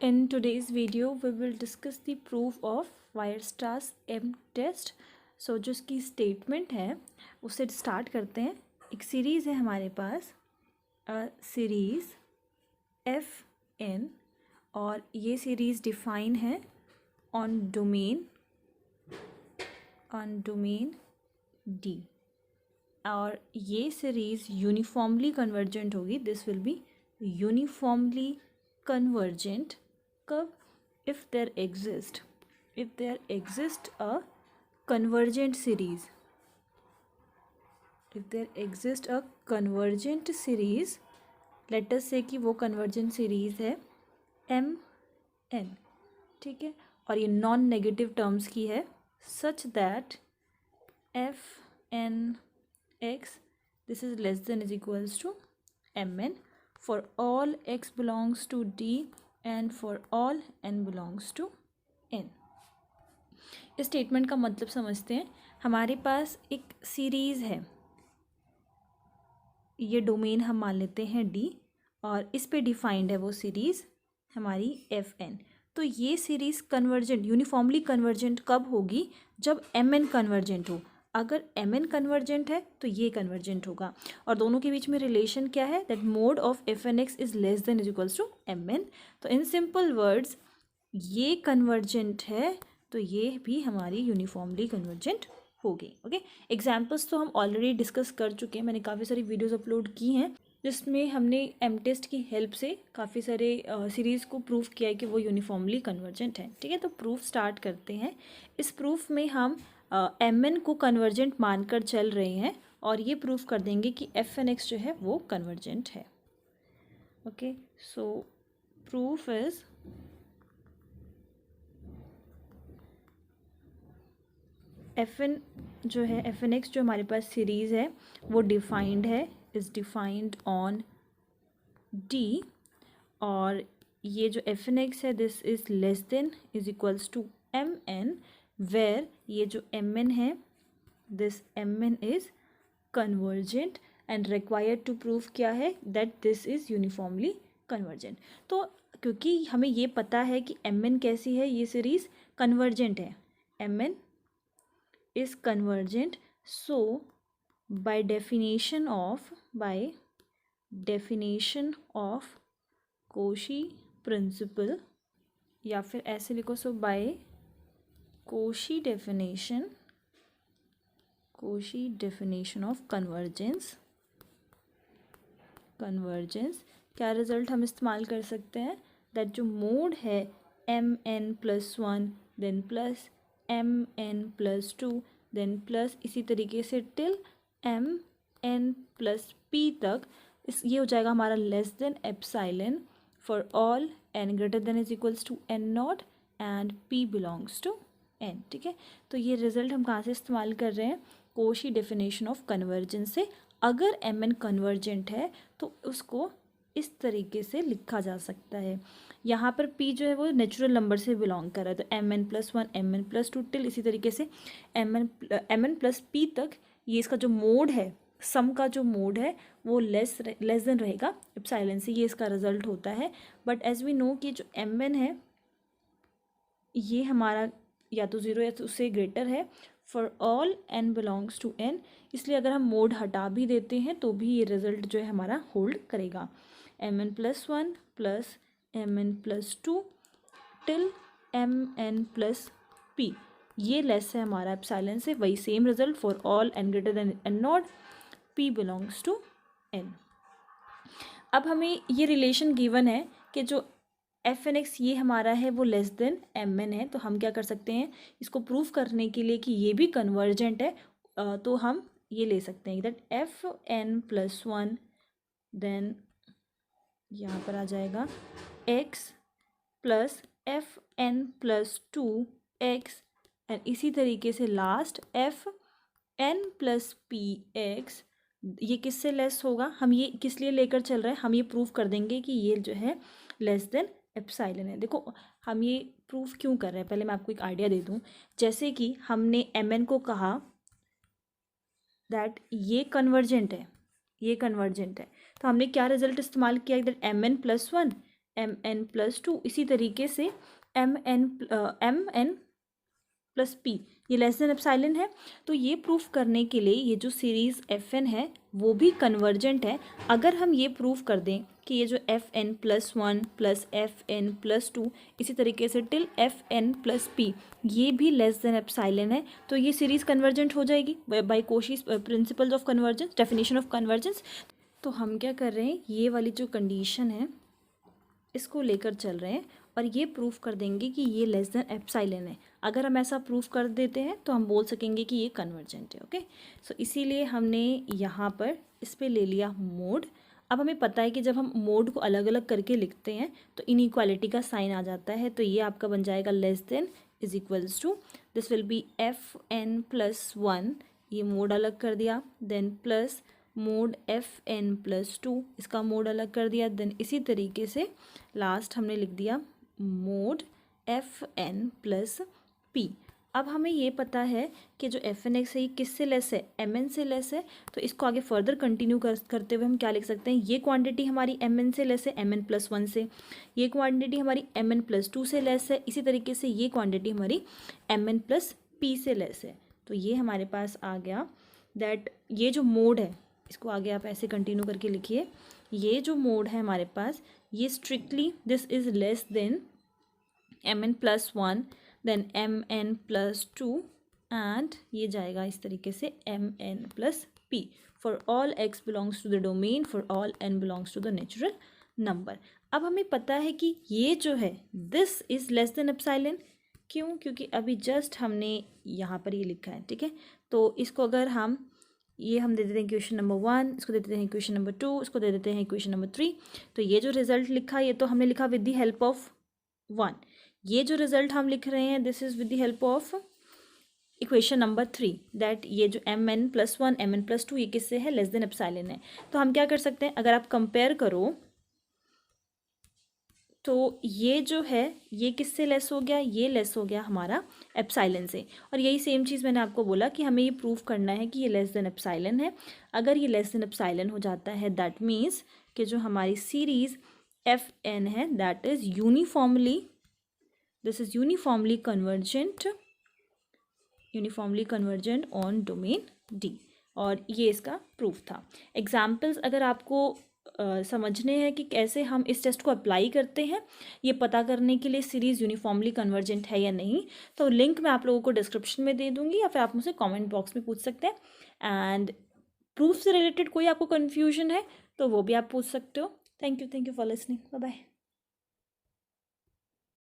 In today's video, we will discuss the proof of Weierstrass M test. So जो इसकी statement है उससे start करते हैं. एक सीरीज़ है हमारे पास, सीरीज़ एफ एन, और ये सीरीज़ डिफाइन है ऑन डोमेन डी, और ये सीरीज़ यूनिफॉर्मली कन्वर्जेंट होगी. This will B uniformly convergent कब? if there exist a convergent series, let us say कि वो convergent series है m n, ठीक है, और ये नॉन नेगेटिव टर्म्स की है, such that f n x this is less than is equals to mn for all x belongs to D and for all n belongs to n. इस statement का मतलब समझते हैं. हमारे पास एक सीरीज़ है, ये डोमेन हम मान लेते हैं D, और इस पे डिफाइंड है वो सीरीज़ हमारी एफ एन. तो ये सीरीज़ कन्वर्जेंट, यूनिफॉर्मली कन्वर्जेंट कब होगी? जब एम एन कन्वर्जेंट हो. अगर एम एन कन्वर्जेंट है तो ये कन्वर्जेंट होगा. और दोनों के बीच में रिलेशन क्या है? That mod of f n x is less than is equals to m n. तो इन सिंपल वर्ड्स ये कन्वर्जेंट है तो ये भी हमारी यूनिफॉर्मली कन्वर्जेंट होगी. ओके, एग्जाम्पल्स तो हम ऑलरेडी डिस्कस कर चुके हैं. मैंने काफ़ी सारी वीडियोज़ अपलोड की हैं जिसमें हमने एम टेस्ट की हेल्प से काफ़ी सारे सीरीज़ को प्रूफ किया है कि वो यूनिफॉर्मली कन्वर्जेंट है. ठीक है, तो प्रूफ स्टार्ट करते हैं. इस प्रूफ में हम एम एन को कन्वर्जेंट मानकर चल रहे हैं और ये प्रूफ कर देंगे कि एफ एन एक्स जो है वो कन्वर्जेंट है. Okay, so proof is f n जो है, एफ एन एक्स जो हमारे पास सीरीज़ है वो डिफाइंड है, इज़ डिफाइंड ऑन डी, और ये जो एफ एन एक्स है this is less than is equals to m n, where ये जो एम एन है this m n is convergent and required to prove क्या है? That this is uniformly convergent. तो क्योंकि हमें ये पता है कि एम एन कैसी है, ये सीरीज़ कन्वर्जेंट है, m n is convergent, so by definition of Cauchy principle, या फिर ऐसे लिखो, so by Cauchy definition of convergence क्या रिजल्ट हम इस्तेमाल कर सकते हैं? दैट जो मोड है m N plus one then plus m N plus two then plus इसी तरीके से till m N plus p तक, इस ये हो जाएगा हमारा less than epsilon for all n greater than is equals to n not and p belongs to n. ठीक है, तो ये रिजल्ट हम कहाँ से इस्तेमाल कर रहे हैं? कोशी डेफिनेशन ऑफ कन्वर्जेंस से. अगर एम एन कन्वर्जेंट है तो उसको इस तरीके से लिखा जा सकता है. यहाँ पर p जो है वो नेचुरल नंबर से बिलोंग कर रहा है, तो m N plus one, m N plus two till इसी तरीके से एम एन प्लस पी तक. ये इसका जो मोड है, सम का जो मोड है वो लेस देन रहेगा एप्सिलॉन से. ये इसका रिजल्ट होता है. बट एज वी नो कि जो एम एन है ये हमारा या तो ज़ीरो या तो उससे ग्रेटर है for all n belongs to n. इसलिए अगर हम मोड हटा भी देते हैं तो भी ये रिजल्ट जो है हमारा होल्ड करेगा. M N plus one plus m N plus two till m N plus P, ये लेस है हमारा एप्सिलॉन से. वही same result for all n greater than n not p belongs to n. अब हमें ये रिलेशन गिवन है कि जो एफ एन एक्स ये हमारा है वो लेस देन एम एन है. तो हम क्या कर सकते हैं इसको प्रूव करने के लिए कि ये भी कन्वर्जेंट है, तो हम ये ले सकते हैं that f n plus one then यहाँ पर आ जाएगा x plus f n plus two x, and इसी तरीके से last f n plus p x. ये किससे लेस होगा? हम ये किस लिए लेकर चल रहे हैं? हम ये प्रूव कर देंगे कि ये जो है लेस देन एप्सिलॉन है. देखो हम ये प्रूफ क्यों कर रहे हैं, पहले मैं आपको एक आइडिया दे दूँ. जैसे कि हमने एम एन को कहा दैट ये कन्वर्जेंट है, तो हमने क्या रिजल्ट इस्तेमाल किया? That M N plus one, mn+2, इसी तरीके से mn प्लस पी ये लेस देन एप्सिलॉन है। तो ये प्रूफ करने के लिए ये जो सीरीज़ एफ एन है वो भी कन्वर्जेंट है। अगर हम ये प्रूफ कर दें कि ये जो fn+1 प्लस fn+2 इसी तरीके से टिल fn+p ये भी लेस देन एप्सिलॉन है, तो ये सीरीज़ कन्वर्जेंट हो जाएगी by Cauchy's principles of convergence, definition of convergence. तो हम क्या कर रहे हैं, ये वाली जो कंडीशन है इसको लेकर चल रहे हैं और ये प्रूफ कर देंगे कि ये लेस देन एप्सिलॉन है। अगर हम ऐसा प्रूफ कर देते हैं तो हम बोल सकेंगे कि ये कन्वर्जेंट है। ओके, सो इसीलिए हमने यहाँ पर इस पे ले लिया मोड। अब हमें पता है कि जब हम मोड को अलग अलग करके लिखते हैं तो इनइक्वालिटी का साइन आ जाता है। तो ये आपका बन जाएगा less than is equals to this will be fn+1, ये मोड अलग कर दिया, देन प्लस मोड fn+2 इसका मोड अलग कर दिया, देन इसी तरीके से लास्ट हमने लिख दिया मोड fn+p। अब हमें ये पता है कि जो fnx है ये किससे लेस है, mn से लेस है। तो इसको आगे फर्दर कंटिन्यू करते हुए हम क्या लिख सकते हैं, ये क्वांटिटी हमारी mn से लेस है mn+1 से, ये क्वांटिटी हमारी mn+2 से लेस है, इसी तरीके से ये क्वांटिटी हमारी mn+p से लेस है। तो ये हमारे पास आ गया दैट ये जो मोड है, इसको आगे आप ऐसे कंटिन्यू करके लिखिए, ये जो मोड है हमारे पास ये strictly this is less than mn+1 then mn+2 and ये जाएगा इस तरीके से mn+p for all x belongs to the domain, for all n belongs to the natural number. अब हमें पता है कि ये जो है this is less than epsilon, क्यों, क्योंकि अभी जस्ट हमने यहाँ पर ये लिखा है। ठीक है, तो इसको अगर हम दे देते हैं इक्वेशन नंबर 1, इसको दे देते हैं इक्वेशन नंबर 2, इसको दे देते हैं इक्वेशन नंबर 3। तो ये जो रिजल्ट लिखा ये तो हमने लिखा विद द हेल्प ऑफ 1, ये जो रिजल्ट हम लिख रहे हैं this is with the help of equation number 3 that ये जो mn+1 mn+2 ये किससे है, लेस देन एप्सिलॉन है। तो हम क्या कर सकते हैं, अगर आप कंपेयर करो तो ये जो है ये किससे लेस हो गया, ये लेस हो गया हमारा एप्सिलॉन से। और यही सेम चीज़ मैंने आपको बोला कि हमें ये प्रूफ करना है कि ये लेस देन एप्सिलॉन है। अगर ये लेस देन एप्सिलॉन हो जाता है दैट मीन्स कि जो हमारी सीरीज़ fn है that is uniformly, this is uniformly convergent on domain D। और ये इसका प्रूफ था। एग्जाम्पल्स अगर आपको समझने हैं कि कैसे हम इस टेस्ट को अप्लाई करते हैं ये पता करने के लिए सीरीज़ यूनिफॉर्मली कन्वर्जेंट है या नहीं, तो लिंक मैं आप लोगों को डिस्क्रिप्शन में दे दूंगी या फिर आप मुझसे कमेंट बॉक्स में पूछ सकते हैं। एंड प्रूफ से रिलेटेड कोई आपको कन्फ्यूजन है तो वो भी आप पूछ सकते हो। Thank you for listening, bye bye.